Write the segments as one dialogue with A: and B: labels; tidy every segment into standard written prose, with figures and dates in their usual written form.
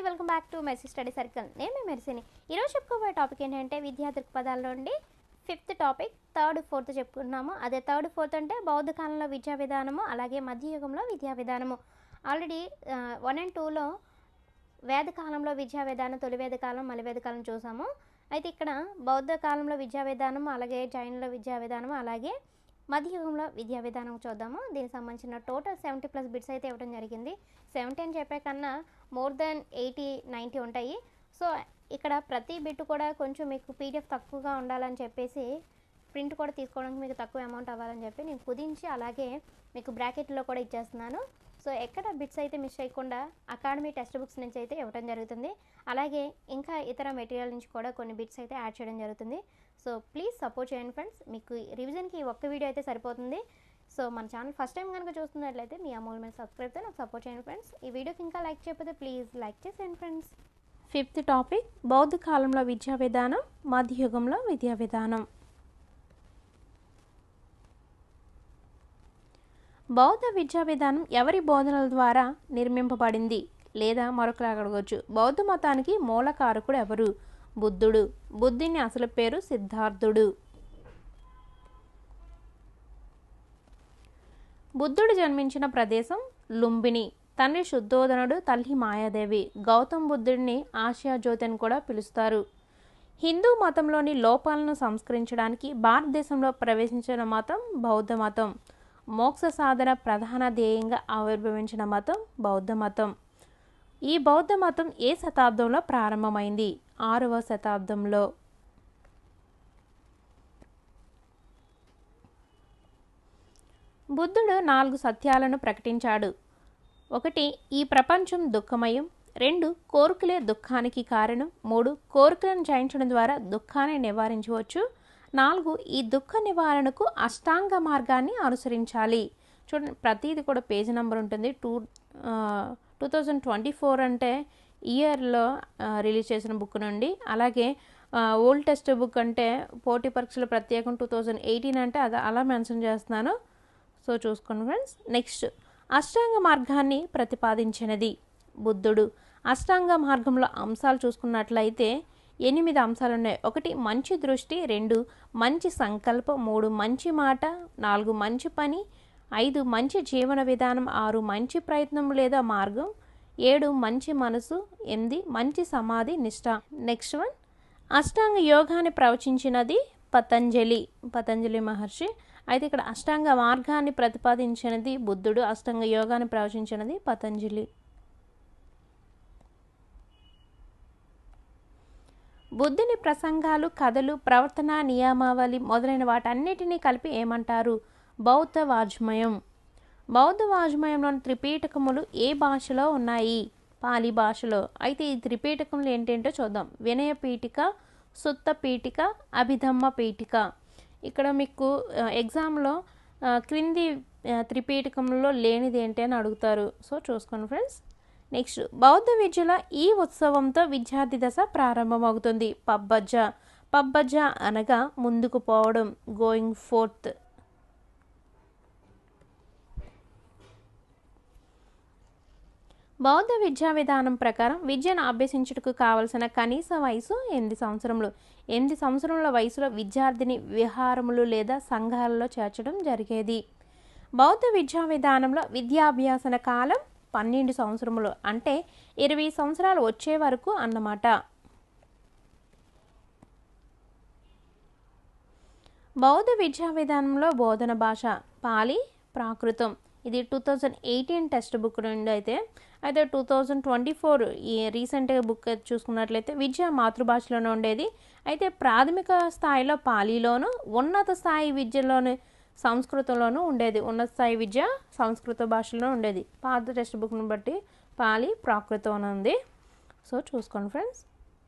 A: Welcome back to mercy study circle. నేను మీ మెర్సీని. ఈరోజు చెప్పుకోబోయే టాపిక్ ఏంటంటే విద్యా దృక్పథాల నుండి 5th టాపిక్ 3rd 4th చెప్పుకున్నాము. అదే 3rd 4th అంటే బౌద్ధ కాలంలో విద్యా విధానము, అలాగే మధ్యయుగంలో విద్యా విధానము. ఆల్రెడీ 1 and 2లో వేద కాలంలో విద్యా విధానం, తొలి వేద కాలం, మలి వేద కాలం చూసాము. అయితే ఇక్కడ బౌద్ధ కాలంలో విద్యా విధానం, అలాగే జైనుల విద్యా విధానం, అలాగే మధ్యయుగంలో విద్యా విధానం చూద్దాము. దీనికి సంబంధించిన టోటల్ 70+ బిట్స్ అయితే ఇవ్వడం జరిగింది. 70 అని చెప్పే కన్నా మోర్ దెన్ 80-90 ఉంటాయి. సో ఇక్కడ ప్రతి బిట్ కూడా కొంచెం మీకు పీడిఎఫ్ తక్కువగా ఉండాలని చెప్పేసి, ప్రింట్ కూడా తీసుకోవడానికి మీకు తక్కువ అమౌంట్ అవ్వాలని చెప్పి నేను కుదించి అలాగే మీకు బ్రాకెట్లో కూడా ఇచ్చేస్తున్నాను. సో ఎక్కడ బిట్స్ అయితే మిస్ చేయకుండా అకాడమీ టెక్స్ట్ బుక్స్ నుంచి అయితే ఇవ్వడం జరుగుతుంది. అలాగే ఇంకా ఇతర మెటీరియల్ నుంచి కూడా కొన్ని బిట్స్ అయితే యాడ్ చేయడం జరుగుతుంది. సో ప్లీజ్ సపోర్ట్ చేయండి ఫ్రెండ్స్. మీకు రివిజన్కి ఒక్క వీడియో అయితే సరిపోతుంది. సో మన ఛానల్ ఫస్ట్ టైం కనుక చూస్తున్నట్లయితే మీ అమూల్యమైన సబ్స్క్రైబ్తో నాకు సపోర్ట్ చేయండి ఫ్రెండ్స్. ఈ వీడియోకి ఇంకా లైక్ చేయకపోతే ప్లీజ్ లైక్ చేసేయండి ఫ్రెండ్స్.
B: 5th టాపిక్ బౌద్ధ కాలంలో విద్యా విధానం, మధ్యయుగంలో విద్యా విధానం. బౌద్ధ విద్యా విధానం ఎవరి బోధనల ద్వారా నిర్మింపబడింది లేదా మరొకలా అడగవచ్చు. బౌద్ధ మతానికి మూలకారకుడు ఎవరు? బుద్ధుడు. బుద్ధుని అసలు పేరు సిద్ధార్థుడు. బుద్ధుడు జన్మించిన ప్రదేశం లుంబిని. తండ్రి శుద్ధోదనుడు, తల్లి మాయాదేవి. గౌతమ బుద్ధుడిని ఆసియా జ్యోతి అని కూడా పిలుస్తారు. హిందూ మతంలోని లోపాలను సంస్కరించడానికి భారతదేశంలో ప్రవేశించిన మతం బౌద్ధ మతం. మోక్ష సాధన ప్రధాన ధ్యేయంగా ఆవిర్భవించిన మతం బౌద్ధ మతం. ఈ బౌద్ధ మతం ఏ శతాబ్దంలో ప్రారంభమైంది? 6వ శతాబ్దంలో. బుద్ధుడు 4 సత్యాలను ప్రకటించాడు. 1. ఈ ప్రపంచం దుఃఖమయం. 2. కోరికలే దుఃఖానికి కారణం. 3. కోరికలను జయించడం ద్వారా దుఃఖాన్ని నివారించవచ్చు. 4. ఈ దుఃఖ నివారణకు అష్టాంగ మార్గాన్ని అనుసరించాలి. చూడండి, ప్రతిది కూడా పేజీ నెంబర్ ఉంటుంది. 2024 అంటే ఇయర్లో రిలీజ్ చేసిన బుక్ నుండి, అలాగే ఓల్డ్ టెక్స్ట్ బుక్ అంటే పోటీ పరీక్షల ప్రత్యేకం 2018 అంటే అది అలా మెన్షన్ చేస్తున్నాను. సో చూసుకోండి ఫ్రెండ్స్. నెక్స్ట్, అష్టాంగ మార్గాన్ని ప్రతిపాదించినది బుద్ధుడు. అష్టాంగ మార్గంలో అంశాలు చూసుకున్నట్లయితే 8 అంశాలు ఉన్నాయి. 1 మంచి దృష్టి, 2 మంచి సంకల్పం, 3 మంచి మాట, 4 మంచి పని, 5 మంచి జీవన విధానం, 6 మంచి ప్రయత్నం లేదా మార్గం, 7 మంచి మనసు, 8 మంచి సమాధి నిష్ట. నెక్స్ట్ వన్, అష్టాంగ యోగాన్ని ప్రవచించినది పతంజలి మహర్షి. అయితే ఇక్కడ అష్టాంగ మార్గాన్ని ప్రతిపాదించినది బుద్ధుడు, అష్టాంగ యోగాన్ని ప్రవచించినది పతంజలి. బుద్ధుని ప్రసంగాలు, కథలు, ప్రవర్తన నియమావళి మొదలైన వాటన్నిటినీ కలిపి ఏమంటారు? బౌద్ధ వాజ్మయం. బౌద్ధ వాజ్మయంలోని త్రిపీఠకములు ఏ భాషలో ఉన్నాయి? పాలి భాషలో. అయితే ఈ త్రిపీఠకములు ఏంటంటో చూద్దాం. వినయ పీఠిక, సుత్త పీఠిక, అభిధమ్మ పీఠిక. ఇక్కడ మీకు ఎగ్జామ్లో క్రింది త్రిపీఠకంలో లేనిది ఏంటి అని అడుగుతారు. సో చూసుకోండి ఫ్రెండ్స్. నెక్స్ట్, బౌద్ధ విద్యలో ఈ ఉత్సవంతో విద్యార్థి దశ ప్రారంభమవుతుంది. పబ్బజ్జ అనగా ముందుకు పోవడం, గోయింగ్ ఫోర్త్. బౌద్ధ విద్యా విధానం ప్రకారం విద్యను అభ్యసించుటకు కావలసిన కనీస వయసు 8 సంవత్సరములు. 8 సంవత్సరముల వయసులో విద్యార్థిని విహారములు లేదా సంఘాలలో చేర్చడం జరిగేది. బౌద్ధ విద్యా విధానంలో విద్యాభ్యాసన కాలం 12 సంవత్సరములు, అంటే 20 సంవత్సరాలు వచ్చే వరకు అన్నమాట. బౌద్ధ విద్యా విధానంలో బోధన భాష పాలి, ప్రాకృతం. ఇది 2018 టెక్స్ట్ బుక్ నుండి అయితే 2024 ఈ రీసెంట్గా బుక్ చూసుకున్నట్లయితే విద్య మాతృభాషలోనే ఉండేది. అయితే ప్రాథమిక స్థాయిలో పాలీలోను, ఉన్నత స్థాయి విద్యలోని సంస్కృతంలోనూ ఉండేది. ఉన్నత స్థాయి విద్య సంస్కృత భాషలో ఉండేది. పాత టెక్స్ట్ బుక్ను బట్టి పాలి, ప్రాకృతం అని ఉంది. సో చూసుకోండి ఫ్రెండ్స్.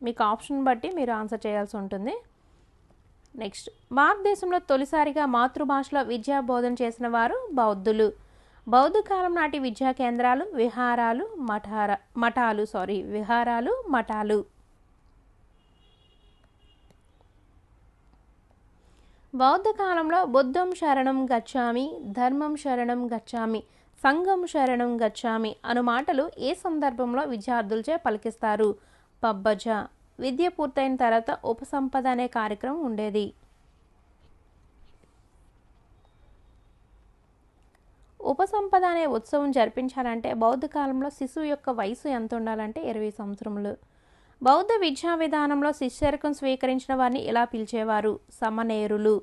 B: మీకు ఆప్షన్ బట్టి మీరు ఆన్సర్ చేయాల్సి ఉంటుంది. నెక్స్ట్, భారతదేశంలో తొలిసారిగా మాతృభాషలో విద్యా బోధన చేసిన వారు బౌద్ధులు. బౌద్ధ కాలం నాటి విద్యా కేంద్రాలు విహారాలు, మఠాలు. బౌద్ధ కాలంలో బుద్ధం శరణం గచ్చామి, ధర్మం శరణం గచ్చామి, సంఘం శరణం గచ్చామి అను మాటలు ఏ సందర్భంలో విద్యార్థులచే పలికిస్తారు? పబ్బజ. విద్య పూర్తయిన తర్వాత ఉపసంపద అనే కార్యక్రమం ఉండేది. ఉపసంపద అనే ఉత్సవం జరిపించాలంటే బౌద్ధ కాలంలో శిశువు యొక్క వయసు ఎంత ఉండాలంటే 20 సంవత్సరములు. బౌద్ధ విద్యా విధానంలో శిష్యరికం స్వీకరించిన వారిని ఇలా పిలిచేవారు సమనేరులు.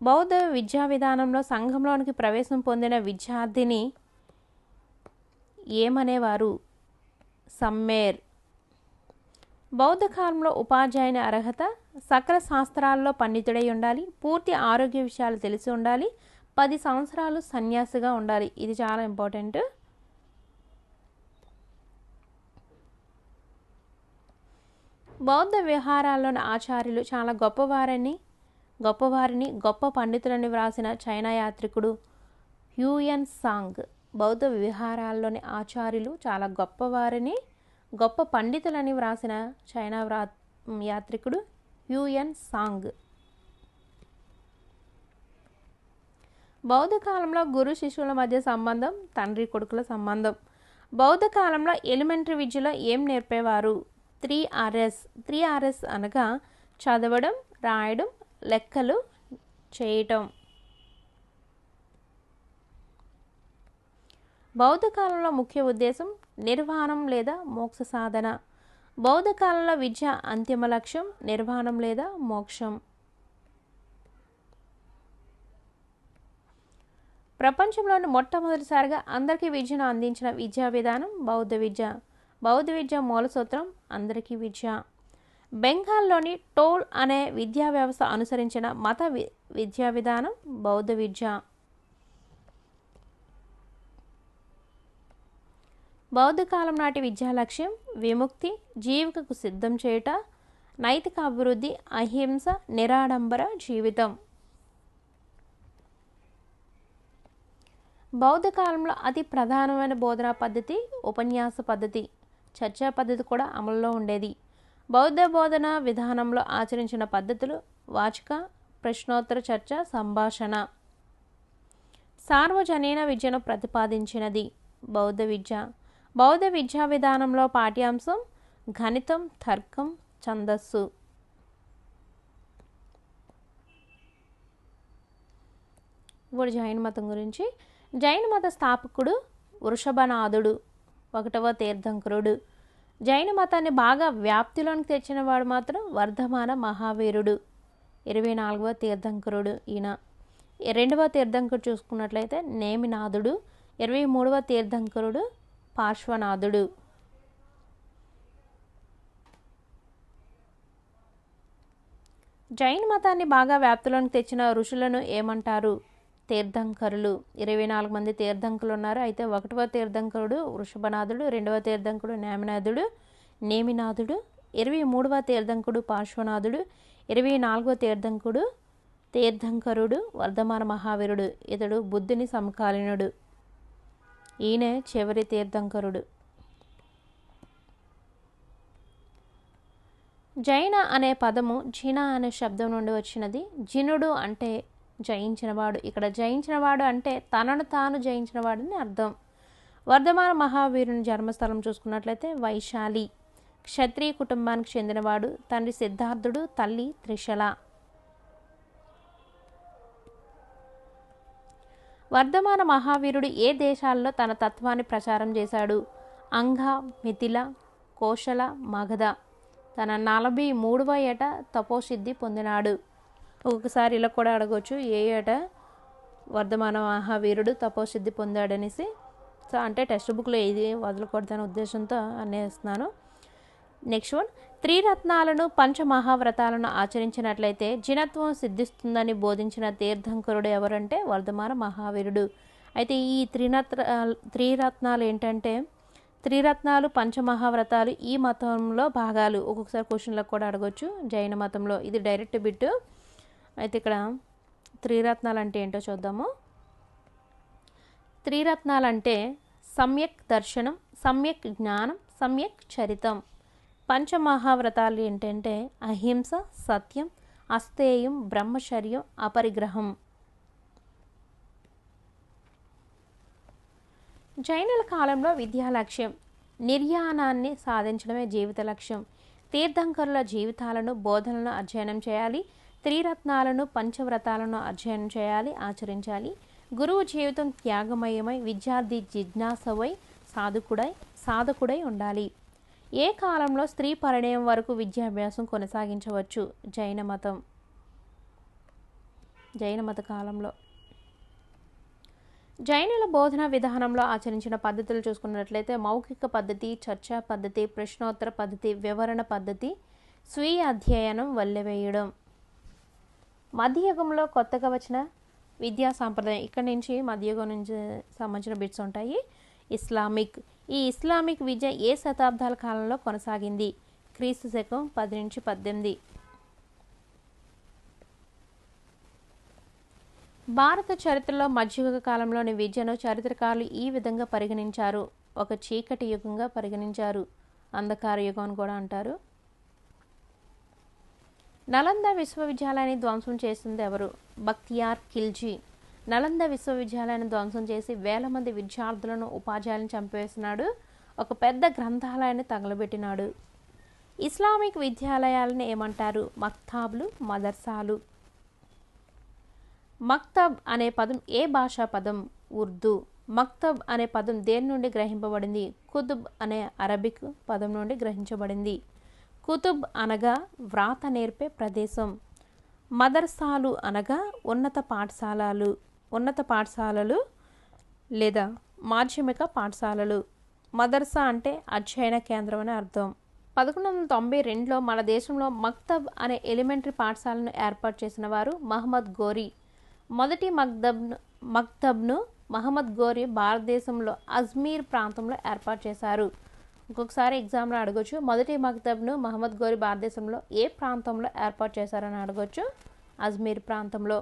B: బౌద్ధ విద్యా విధానంలో సంఘంలోనికి ప్రవేశం పొందిన విద్యార్థిని ఏమనేవారు? సమ్మేర్. బౌద్ధ కాలంలో ఉపాధ్యాయుని అర్హత సకల శాస్త్రాల్లో పండితుడై ఉండాలి, పూర్తి ఆరోగ్య విషయాలు తెలిసి ఉండాలి, 10 సంవత్సరాలు సన్యాసిగా ఉండాలి. ఇది చాలా ఇంపార్టెంట్. బౌద్ధ విహారాల్లోని ఆచార్యులు చాలా గొప్పవారిని గొప్ప పండితులని వ్రాసిన చైనా యాత్రికుడు హ్యూయన్ సాంగ్. బౌద్ధ విహారాల్లోని ఆచార్యులు చాలా గొప్ప పండితులని వ్రాసిన చైనా యాత్రికుడు హ్యూయన్ సాంగ్. బౌద్ధ కాలంలో గురు శిష్యుల మధ్య సంబంధం తండ్రి కొడుకుల సంబంధం. బౌద్ధ కాలంలో ఎలిమెంటరీ విద్యలో ఏం నేర్పేవారు? 3Rs. 3Rs అనగా చదవడం, రాయడం, లెక్కలు చేయటం. బౌద్ధ కాలంలో ముఖ్య ఉద్దేశం నిర్వాణం లేదా మోక్ష సాధన. బౌద్ధ కాలంలో విద్య అంతిమ లక్ష్యం నిర్వాణం లేదా మోక్షం. ప్రపంచంలోని మొట్టమొదటిసారిగా అందరికీ విద్యను అందించిన విద్యా విధానం బౌద్ధ విద్య. బౌద్ధ విద్య మూల సూత్రం అందరికీ విద్య. బెంగాల్లోని టోల్ అనే విద్యా వ్యవస్థ అనుసరించిన మత విద్యా విధానం బౌద్ధ విద్య. బౌద్ధ కాలం నాటి విద్యా లక్ష్యం విముక్తి, జీవికకు సిద్ధం చేయుట, నైతిక అభివృద్ధి, అహింస, నిరాడంబర జీవితం. బౌద్ధ కాలంలో అతి ప్రధానమైన బోధనా పద్ధతి ఉపన్యాస పద్ధతి. చర్చా పద్ధతి కూడా అమల్లో ఉండేది. బౌద్ధ బోధన విధానంలో ఆచరించిన పద్ధతులు వాచక, ప్రశ్నోత్తర చర్చ, సంభాషణ. సార్వజనీన విద్యను ప్రతిపాదించినది బౌద్ధ విద్య. బౌద్ధ విద్యా విధానంలో పాఠ్యాంశం గణితం, తర్కం, ఛందస్సు. ఇప్పుడు జైన మతం గురించి. జైన మత స్థాపకుడు వృషభనాథుడు, 1వ తీర్థంకరుడు. జైన మతాన్ని బాగా వ్యాప్తిలోనికి తెచ్చినవాడు మాత్రం వర్ధమాన మహావీరుడు, 24వ తీర్థంకరుడు. ఈయన 2వ తీర్థంకరుడు చూసుకున్నట్లయితే నేమినాథుడు, 23వ తీర్థంకరుడు పార్శ్వనాథుడు. జైన మతాన్ని బాగా వ్యాప్తిలోనికి తెచ్చిన ఋషులను ఏమంటారు? తీర్థంకరులు. 24 మంది తీర్థంకరులు ఉన్నారు. అయితే 1వ తీర్థంకరుడు వృషభనాథుడు, 2వ తీర్థంకరుడు నేమినాథుడు, 23వ తీర్థంకరుడు పార్శ్వనాథుడు, 24వ తీర్థంకరుడు వర్ధమాన మహావీరుడు. ఇతడు బుద్ధుని సమకాలీనుడు. ఈయనే చివరి తీర్థంకరుడు. జైన అనే పదము జిన అనే శబ్దం నుండి వచ్చినది. జినుడు అంటే జయించినవాడు. ఇక్కడ జయించినవాడు అంటే తనను తాను జయించినవాడని అర్థం. వర్ధమాన మహావీరుని జన్మస్థలం చూసుకున్నట్లయితే వైశాలి. క్షత్రియ కుటుంబానికి చెందినవాడు. తండ్రి సిద్ధార్థుడు, తల్లి త్రిశల. వర్ధమాన మహావీరుడు ఏ దేశాల్లో తన తత్వాన్ని ప్రచారం చేశాడు? అంగ, మిథిల, కోశల, మగధ. తన 43వ ఏట తపోసిద్ధి పొందినాడు. ఒక్కొక్కసారి ఇలా కూడా అడగవచ్చు, ఏ ఏట వర్ధమాన మహావీరుడు తపోసిద్ధి పొందాడనేసి. సో అంటే టెక్స్ట్ బుక్లో ఏది వదలకూడదనే ఉద్దేశంతో అనేస్తున్నాను. నెక్స్ట్ వన్, త్రిరత్నాలను పంచమహావ్రతాలను ఆచరించినట్లయితే జినత్వం సిద్ధిస్తుందని బోధించిన తీర్థంకరుడు ఎవరంటే వర్ధమాన మహావీరుడు. అయితే ఈ త్రిరత్నాలు ఏంటంటే త్రిరత్నాలు, పంచమహావ్రతాలు ఈ మతంలో భాగాలు. ఒక్కొక్కసారి క్వశ్చన్లకు కూడా అడగవచ్చు జైన మతంలో. ఇది డైరెక్ట్ బిట్. అయితే ఇక్కడ త్రిరత్నాలు అంటే ఏంటో చూద్దాము. త్రిరత్నాలు అంటే సమ్యక్ దర్శనం, సమ్యక్ జ్ఞానం, సమ్యక్ చరితం. పంచమహావ్రతాలు ఏంటంటే అహింస, సత్యం, అస్తేయం, బ్రహ్మచర్యం, అపరిగ్రహం. జైనుల కాలంలో విద్యా లక్ష్యం నిర్యాణాన్ని సాధించడమే జీవిత లక్ష్యం. తీర్థంకరుల జీవితాలను బోధనలను అధ్యయనం చేయాలి. త్రిరత్నాలను పంచవ్రతాలను అధ్యయనం చేయాలి, ఆచరించాలి. గురువు జీవితం త్యాగమయమై విద్యార్థి జిజ్ఞాసవై సాధకుడై ఉండాలి. ఏ కాలంలో స్త్రీ పరిణయం వరకు విద్యాభ్యాసం కొనసాగించవచ్చు? జైన మత కాలంలో. జైనుల బోధన విధానంలో ఆచరించిన పద్ధతులు చూసుకున్నట్లయితే మౌఖిక పద్ధతి, చర్చా పద్ధతి, ప్రశ్నోత్తర పద్ధతి, వివరణ పద్ధతి, స్వీయ అధ్యయనం, వల్లెవేయడం. మధ్యయుగంలో కొత్తగా వచ్చిన విద్యా సాంప్రదాయం, ఇక్కడ నుంచి మధ్యయుగం నుంచి సంబంధించిన బిట్స్ ఉంటాయి. ఈ ఇస్లామిక్ విద్య ఏ శతాబ్దాల కాలంలో కొనసాగింది? క్రీస్తు శకం 10 నుంచి 18. భారత చరిత్రలో మధ్యయుగ కాలంలోని విద్యను చరిత్రకారులు ఈ విధంగా పరిగణించారు. ఒక చీకటి యుగంగా పరిగణించారు, అంధకార యుగం అని కూడా అంటారు. నలంద విశ్వవిద్యాలయాన్ని ధ్వంసం చేసింది ఎవరు? బక్తియార్ ఖిల్జీ. నలంద విశ్వవిద్యాలయాన్ని ధ్వంసం చేసి వేల మంది విద్యార్థులను, ఉపాధ్యాయులను చంపేసినాడు. ఒక పెద్ద గ్రంథాలయాన్ని తగలబెట్టినాడు. ఇస్లామిక్ విద్యాలయాలను ఏమంటారు? మక్తాబ్లు, మదర్సాలు. మక్తబ్ అనే పదం ఏ భాషా పదం? ఉర్దూ. మక్తబ్ అనే పదం దేని నుండి గ్రహింపబడింది? కుతుబ్ అనే అరబిక్ పదం నుండి గ్రహించబడింది. కుతుబ్ అనగా వ్రాత నేర్పే ప్రదేశం. మదర్సాలు అనగా ఉన్నత పాఠశాలలు లేదా మాధ్యమిక పాఠశాలలు. మదర్సా అంటే అధ్యయన కేంద్రం అని అర్థం. 1192లో మన దేశంలో మక్తబ్ అనే ఎలిమెంటరీ పాఠశాలను ఏర్పాటు చేసిన వారు మహమ్మద్ గోరీ. మొదటి మక్తబ్ను మహమ్మద్ గోరీ భారతదేశంలో అజ్మీర్ ప్రాంతంలో ఏర్పాటు చేశారు. ఇంకొకసారి ఎగ్జామ్లో అడగొచ్చు, మొదటి మక్తబ్ను మహమ్మద్ గోరీ భారతదేశంలో ఏ ప్రాంతంలో ఏర్పాటు చేశారని అడగొచ్చు. అజ్మీర్ ప్రాంతంలో.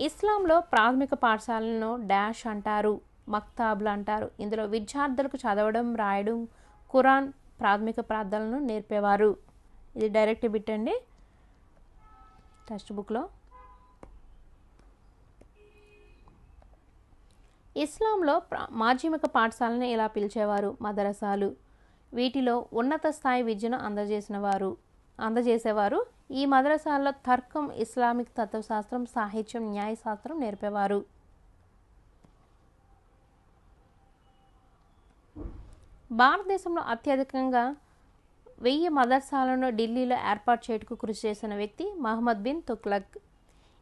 B: ఇస్లాంలో ప్రాథమిక పాఠశాలను డాష్ అంటారు, మక్తాబ్లు అంటారు. ఇందులో విద్యార్థులకు చదవడం, రాయడం, ఖురాన్, ప్రాథమిక ప్రార్థనలను నేర్పేవారు. ఇది డైరెక్ట్ బిట్ అండి టెక్స్ట్ బుక్లో. ఇస్లాంలో మాధ్యమిక పాఠశాలను ఇలా పిలిచేవారు మదరసాలు. వీటిలో ఉన్నత స్థాయి విద్యను అందజేసేవారు. ఈ మదరసాల్లో తర్కం, ఇస్లామిక్ తత్వశాస్త్రం, సాహిత్యం, న్యాయశాస్త్రం నేర్పేవారు. భారతదేశంలో అత్యధికంగా 1000 మదర్సాలను ఢిల్లీలో ఏర్పాటు చేయటకు కృషి చేసిన వ్యక్తి మహమ్మద్ బిన్ తుగ్లక్.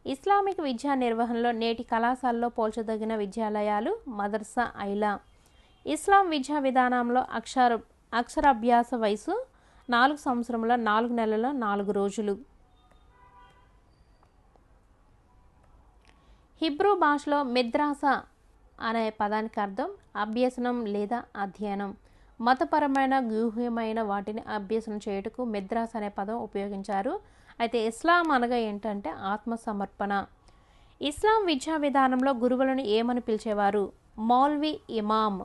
B: ఇస్లామిక్ విద్యా నిర్వహణలో నేటి కళాశాలలో పోల్చదగిన విద్యాలయాలు మదర్సా ఐలా. ఇస్లాం విద్యా విధానంలో అక్షరాభ్యాస వయసు 4 సంవత్సరముల 4 నెలల 4 రోజులు. హిబ్రూ భాషలో మెద్రాసా అనే పదానికి అర్థం అభ్యసనం లేదా అధ్యయనం. మతపరమైన, గూహ్యమైన వాటిని అభ్యసనం చేయుటకు మెద్రాస్ అనే పదం ఉపయోగించారు. అయితే ఇస్లాం అనగా ఏంటంటే ఆత్మసమర్పణ. ఇస్లాం విద్యా విధానంలో గురువులను ఏమని పిలిచేవారు? మౌల్వి, ఇమామ్.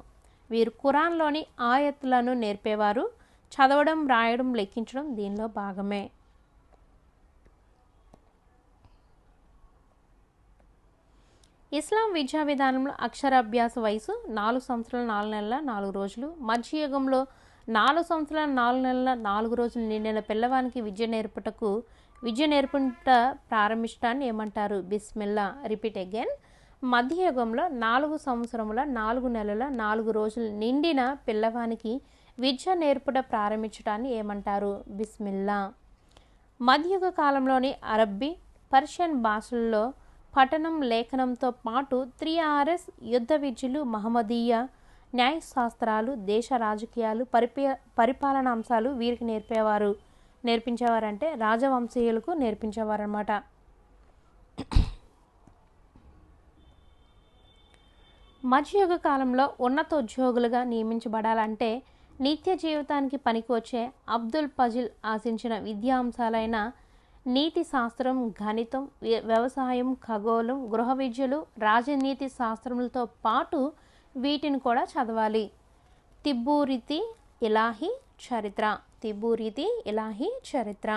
B: వీరు ఖురాన్లోని ఆయత్లను నేర్పేవారు. చదవడం, రాయడం, లెక్కించడం దీనిలో భాగమే. ఇస్లాం విద్యా విధానంలో అక్షరాభ్యాస వయసు 4 సంవత్సరాల 4 నెలల 4 రోజులు. మధ్యయుగంలో 4 సంవత్సరాల 4 నెలల 4 రోజులు నిండిన పిల్లవానికి విద్య నేర్పుట ప్రారంభించడాన్ని ఏమంటారు? బిస్మిల్లా. Repeat again. మధ్యయుగంలో 4 సంవత్సరముల 4 నెలల 4 రోజులు నిండిన పిల్లవానికి విద్య నేర్పుట ప్రారంభించడాన్ని ఏమంటారు? బిస్మిల్లా. మధ్యయుగ కాలంలోని అరబ్బీ, పర్షియన్ భాషల్లో పఠనం, లేఖనంతో పాటు 3Rs యుద్ధ విద్యలు, మహమ్మదీయ న్యాయశాస్త్రాలు, దేశ రాజకీయాలు, పరిపాలన అంశాలు వీరికి నేర్పించేవారంటే రాజవంశీయులకు నేర్పించేవారన్నమాట. మధ్యయుగ కాలంలో ఉన్నతోద్యోగులుగా నియమించబడాలంటే నిత్య జీవితానికి పనికి వచ్చే అబ్దుల్ ఫజిల్ ఆశించిన విద్యా అంశాలైన నీతి శాస్త్రం, గణితం, వ్యవసాయం, ఖగోళం, గృహ విద్యలు, రాజనీతి శాస్త్రములతో పాటు వీటిని కూడా చదవాలి. తిబ్బూరితి ఇలాహీ చరిత్ర.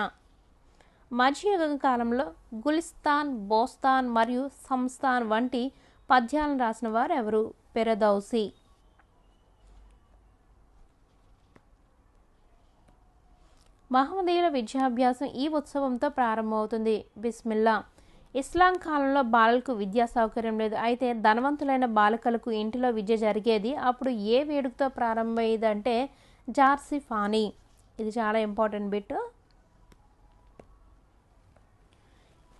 B: మధ్యయుగ కాలంలో గులిస్తాన్, బోస్తాన్ మరియు సంస్థాన్ వంటి పద్యాలను రాసిన వారు ఎవరు? పెరదౌసి. మహమ్మదీయుల విద్యాభ్యాసం ఈ ఉత్సవంతో ప్రారంభమవుతుంది. బిస్మిల్లా. ఇస్లాం కాలంలో బాలలకు విద్యా సౌకర్యం లేదు. అయితే ధనవంతులైన బాలికలకు ఇంటిలో విద్య జరిగేది. అప్పుడు ఏ వేడుకతో ప్రారంభమయ్యేదంటే జార్సిఫానీ. ఇది చాలా ఇంపార్టెంట్ బిట్.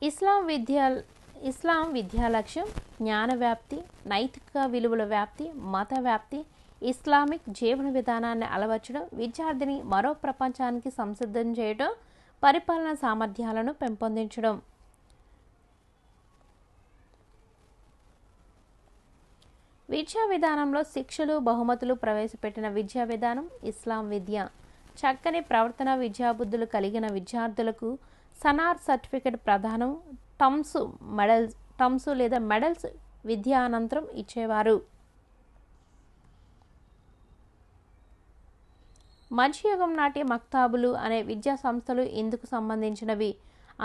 B: ఇస్లాం విద్యా లక్ష్యం జ్ఞాన వ్యాప్తి, నైతిక విలువల వ్యాప్తి, మత వ్యాప్తి, ఇస్లామిక్ జీవన విధానాన్ని అలవర్చడం, విద్యార్థిని మరో ప్రపంచానికి సంసిద్ధం చేయడం, పరిపాలన సామర్థ్యాలను పెంపొందించడం. విద్యా విధానంలో శిక్షలు, బహుమతులు ప్రవేశపెట్టిన విద్యా విధానం ఇస్లాం విద్య. చక్కని ప్రవర్తన, విద్యాబుద్ధులు కలిగిన విద్యార్థులకు సనార్ సర్టిఫికెట్ ప్రదానం, టమ్స్ లేదా మెడల్స్ విద్యా అనంతరం ఇచ్చేవారు. మధ్యయుగం నాటి మక్తాబులు అనే విద్యా సంస్థలు ఇందుకు సంబంధించినవి.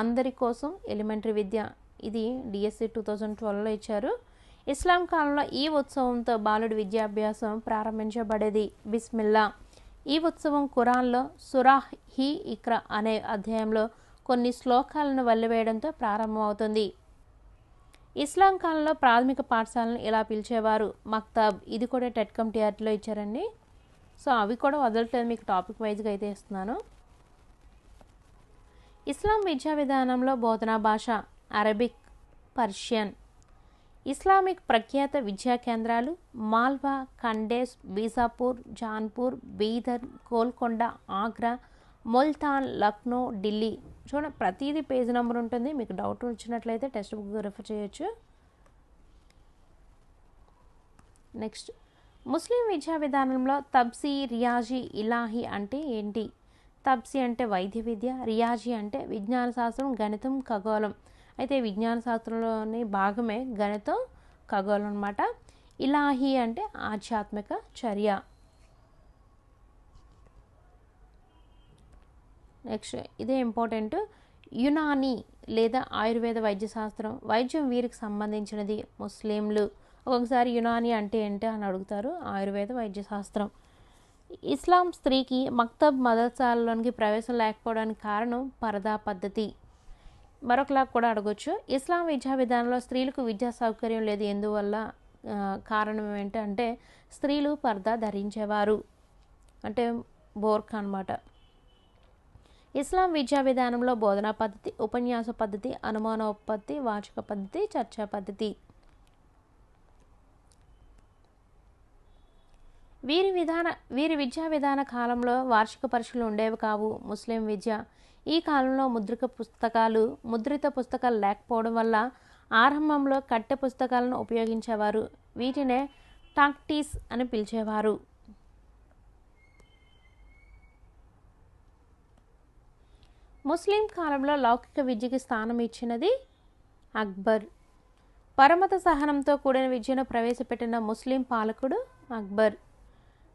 B: అందరి కోసం ఎలిమెంటరీ విద్య. ఇది డిఎస్సి 2012లో ఇచ్చారు. ఇస్లాం కాలంలో ఈ ఉత్సవంతో బాలుడి విద్యాభ్యాసం ప్రారంభించబడేది. బిస్మిల్లా. ఈ ఉత్సవం ఖురాన్లో సురాహ్ హీ ఇక్రా అనే అధ్యాయంలో కొన్ని శ్లోకాలను వల్లివేయడంతో ప్రారంభమవుతుంది. ఇస్లాం కాలంలో ప్రాథమిక పాఠశాలను ఇలా పిలిచేవారు మక్తాబ్. ఇది కూడా టెట్కమ్ టీఆర్టీలో ఇచ్చారండి. సో అవి కూడా వదలట్లేదు, మీకు టాపిక్ వైజ్గా అయితే ఇస్తున్నాను. ఇస్లాం విద్యా విధానంలో బోధనా భాష అరబిక్, పర్షియన్. ఇస్లామిక్ ప్రఖ్యాత విద్యా కేంద్రాలు మాల్వా, ఖండేస్, బీజాపూర్, జాన్పూర్, బీదర్, గోల్కొండ, ఆగ్రా, ముల్తాన్, లక్నో, ఢిల్లీ. చూడండి, ప్రతిదీ పేజ్ నెంబర్ ఉంటుంది. మీకు డౌట్ వచ్చినట్లయితే టెక్స్ట్ బుక్ రెఫర్ చేయొచ్చు. నెక్స్ట్, ముస్లిం విద్యా విధానంలో తబ్సీ, రియాజీ, ఇలాహీ అంటే ఏంటి? తబ్సీ అంటే వైద్య విద్య, రియాజీ అంటే విజ్ఞాన శాస్త్రం, గణితం, ఖగోళం. అయితే విజ్ఞాన శాస్త్రంలోని భాగమే గణితం, ఖగోళం అన్నమాట. ఇలాహీ అంటే ఆధ్యాత్మిక చర్య. నెక్స్ట్, ఇదే ఇంపార్టెంట్. యునానీ లేదా ఆయుర్వేద వైద్యశాస్త్రం. వైద్యం వీరికి సంబంధించినది. ముస్లింలు ఒక్కొక్కసారి యునానీ అంటే ఏంటి అని అడుగుతారు. ఆయుర్వేద వైద్యశాస్త్రం. ఇస్లాం స్త్రీకి మక్తబ్ మదర్సాలలోనికి ప్రవేశం లేకపోవడానికి కారణం పరదా పద్ధతి. మరొకలా కూడా అడగొచ్చు. ఇస్లాం విద్యా విధానంలో స్త్రీలకు విద్యా సౌకర్యం లేదు. ఎందువల్ల? కారణం ఏంటంటే స్త్రీలు పరదా ధరించేవారు, అంటే బోర్ఖా అన్నమాట. ఇస్లాం విద్యా విధానంలో బోధనా పద్ధతి, ఉపన్యాస పద్ధతి, అనుమానోత్పత్తి, వాచక పద్ధతి, చర్చా పద్ధతి. వీరి విద్యా విధాన కాలంలో వార్షిక పరీక్షలు ఉండేవి కావు. ముస్లిం విద్య ఈ కాలంలో ముద్రిత పుస్తకాలు లేకపోవడం వల్ల ఆరంభంలో కట్టె పుస్తకాలను ఉపయోగించేవారు. వీటినే టాక్టీస్ అని పిలిచేవారు. ముస్లిం కాలంలో లౌకిక విద్యకి స్థానం ఇచ్చినది అక్బర్. పరమత సహనంతో కూడిన విద్యను ప్రవేశపెట్టిన ముస్లిం పాలకుడు అక్బర్.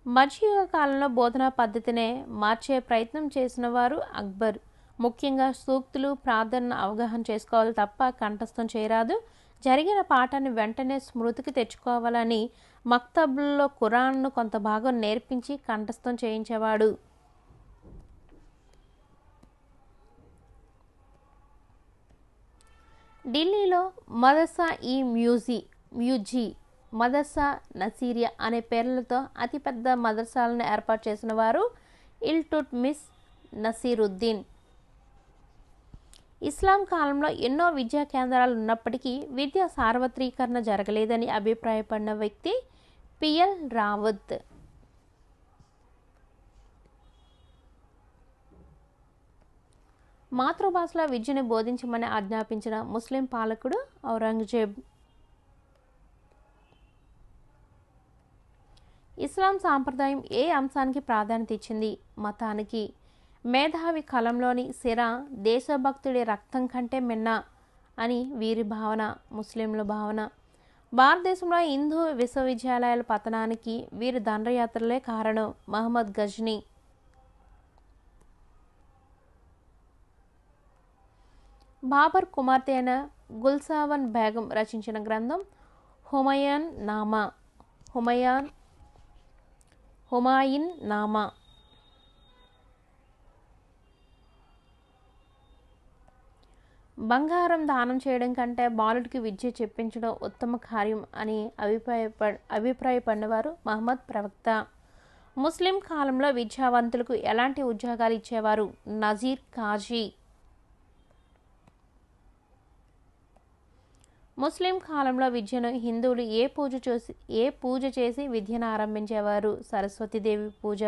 B: మధ్యయుగ కాలంలో బోధనా పద్ధతినే మార్చే ప్రయత్నం చేసిన వారు అక్బర్. ముఖ్యంగా సూక్తులు, ప్రార్థనను అవగాహన చేసుకోవాలి తప్ప కంఠస్థం చేయరాదు. జరిగిన పాఠాన్ని వెంటనే స్మృతికి తెచ్చుకోవాలని మక్తబుల్లో ఖురాన్ను కొంత భాగం నేర్పించి కంఠస్థం చేయించేవాడు. ఢిల్లీలో మదర్సా మ్యూజీ, మదర్సా నసీరియా అనే పేర్లతో అతిపెద్ద మదర్సాలను ఏర్పాటు చేసిన వారు ఇల్టుట్మిస్ నసీరుద్దీన్. ఇస్లాం కాలంలో ఎన్నో విద్యా కేంద్రాలు ఉన్నప్పటికీ విద్య సార్వత్రీకరణ జరగలేదని అభిప్రాయపడిన వ్యక్తి పిఎల్ రావత్. మాతృభాషలో విద్యను బోధించమని ఆజ్ఞాపించిన ముస్లిం పాలకుడు ఔరంగజేబ్. ఇస్లాం సాంప్రదాయం ఏ అంశానికి ప్రాధాన్యత ఇచ్చింది? మతానికి. మేధావి కలంలోని సిరా దేశభక్తుడి రక్తం కంటే మిన్న అని వీరి భావన, ముస్లింల భావన. భారతదేశంలో హిందూ విశ్వవిద్యాలయాల పతనానికి వీరి దండయాత్రలే కారణం. మహమ్మద్ గజ్నీ. బాబర్ కుమార్తె అయిన గుల్సావన్ బేగం రచించిన గ్రంథం హుమాయూన్ నామా. బంగారం దానం చేయడం కంటే బాలుడికి విద్య చెప్పించడం ఉత్తమ కార్యం అని అభిప్రాయపడినవారు మహమ్మద్ ప్రవక్త. ముస్లిం కాలంలో విద్యావంతులకు ఎలాంటి ఉద్యోగాలు ఇచ్చేవారు? నజీర్ కాజీ. ముస్లిం కాలంలో విద్యను హిందువులు ఏ పూజ చేసి విద్యను ఆరంభించేవారు? సరస్వతీదేవి పూజ.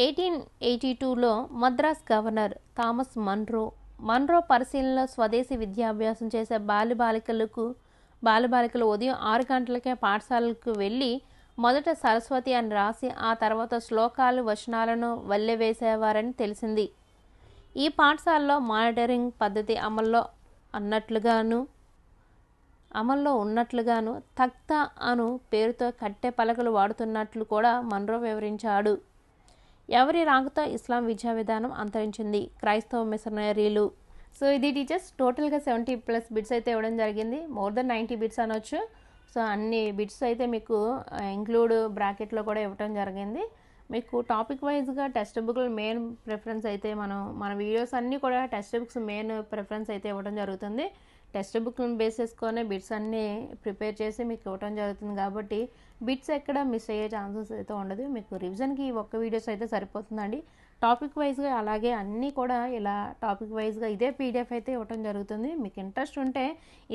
B: 1882లో మద్రాస్ గవర్నర్ థామస్ మన్రో పరిశీలనలో స్వదేశీ విద్యాభ్యాసం చేసే బాలబాలికలు ఉదయం 6 గంటలకే పాఠశాలకు వెళ్ళి మొదట సరస్వతి అని రాసి ఆ తర్వాత శ్లోకాలు వచనాలను వల్లెవేసేవారని తెలిసింది. ఈ పాఠశాలలో మానిటరింగ్ పద్ధతి అమల్లో ఉన్నట్లుగాను తఖ్తా అను పేరుతో కట్టె పలకలు వాడుతున్నట్లు కూడా మన్రో వివరించాడు. ఎవరి రాకతో ఇస్లాం విద్యా విధానం అంతరించింది? క్రైస్తవ మిషనరీలు. సో ఇది టీచర్స్ టోటల్గా 70+ బిట్స్ అయితే ఇవ్వడం జరిగింది. మోర్ దెన్ 90 బిట్స్ అనొచ్చు. సో అన్ని బిట్స్ అయితే మీకు ఇంక్లూడ్ బ్రాకెట్లో కూడా ఇవ్వడం జరిగింది. మీకు టాపిక్ వైజ్గా టెక్స్ట్ బుక్లు మెయిన్ ప్రిఫరెన్స్ అయితే మన వీడియోస్ అన్నీ కూడా టెక్స్ట్ బుక్స్ మెయిన్ ప్రిఫరెన్స్ అయితే ఇవ్వడం జరుగుతుంది. టెక్స్ట్ బుక్లను బేస్ చేసుకొని బిట్స్ అన్నీ ప్రిపేర్ చేసి మీకు ఇవ్వడం జరుగుతుంది కాబట్టి బిట్స్ ఎక్కడ మిస్ అయ్యే ఛాన్సెస్ అయితే ఉండదు. మీకు రివిజన్కి ఈ ఒక్క వీడియోస్ అయితే సరిపోతుందండి. టాపిక్ వైజ్గా అలాగే అన్నీ కూడా ఇలా టాపిక్ వైజ్గా ఇదే పీడిఎఫ్ అయితే ఇవ్వడం జరుగుతుంది. మీకు ఇంట్రెస్ట్ ఉంటే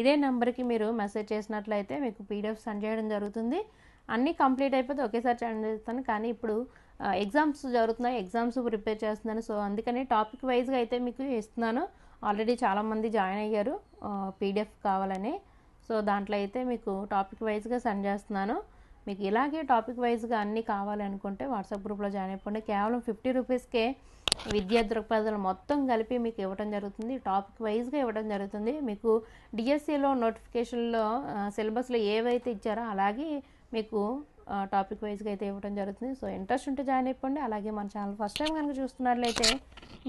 B: ఇదే నెంబర్కి మీరు మెసేజ్ చేసినట్లయితే మీకు పీడిఎఫ్ సెండ్ చేయడం జరుగుతుంది. అన్నీ కంప్లీట్ అయిపోతే ఒకేసారి సెండ్ చేస్తాను. కానీ ఇప్పుడు ఎగ్జామ్స్ జరుగుతున్నాయి, ఎగ్జామ్స్ ప్రిపేర్ చేస్తున్నాను. సో అందుకని టాపిక్ వైజ్గా అయితే మీకు ఇస్తున్నాను. ఆల్రెడీ చాలామంది జాయిన్ అయ్యారు పీడిఎఫ్ కావాలని. సో దాంట్లో అయితే మీకు టాపిక్ వైజ్గా సెండ్ చేస్తున్నాను. మీకు ఇలాగే టాపిక్ వైజ్గా అన్నీ కావాలనుకుంటే వాట్సాప్ గ్రూప్లో జాయిన్ అయిపోండి. కేవలం 50 రూపీస్కే విద్యా దృక్పథాలు మొత్తం కలిపి మీకు ఇవ్వడం జరుగుతుంది. టాపిక్ వైజ్గా ఇవ్వడం జరుగుతుంది. మీకు డిఎస్సిలో నోటిఫికేషన్లో సిలబస్లో ఏవైతే ఇచ్చారో అలాగే మీకు టాపిక్ వైజ్గా అయితే ఇవ్వడం జరుగుతుంది. సో ఇంట్రెస్ట్ ఉంటే జాయిన్ అయిపోండి. అలాగే మన ఛానల్ ఫస్ట్ టైం కనుక చూస్తున్నట్లయితే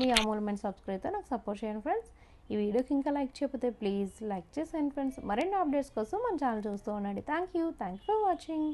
B: మీ అమూల్యమైన సబ్స్క్రైబ్తో నాకు సపోర్ట్ చేయండి ఫ్రెండ్స్. ఈ వీడియోకి ఇంకా లైక్ చేయకపోతే ప్లీజ్ లైక్ చేసేయండి ఫ్రెండ్స్. మరిన్ని అప్డేట్స్ కోసం మన ఛానల్ చూస్తూ ఉండండి. Thank you for watching.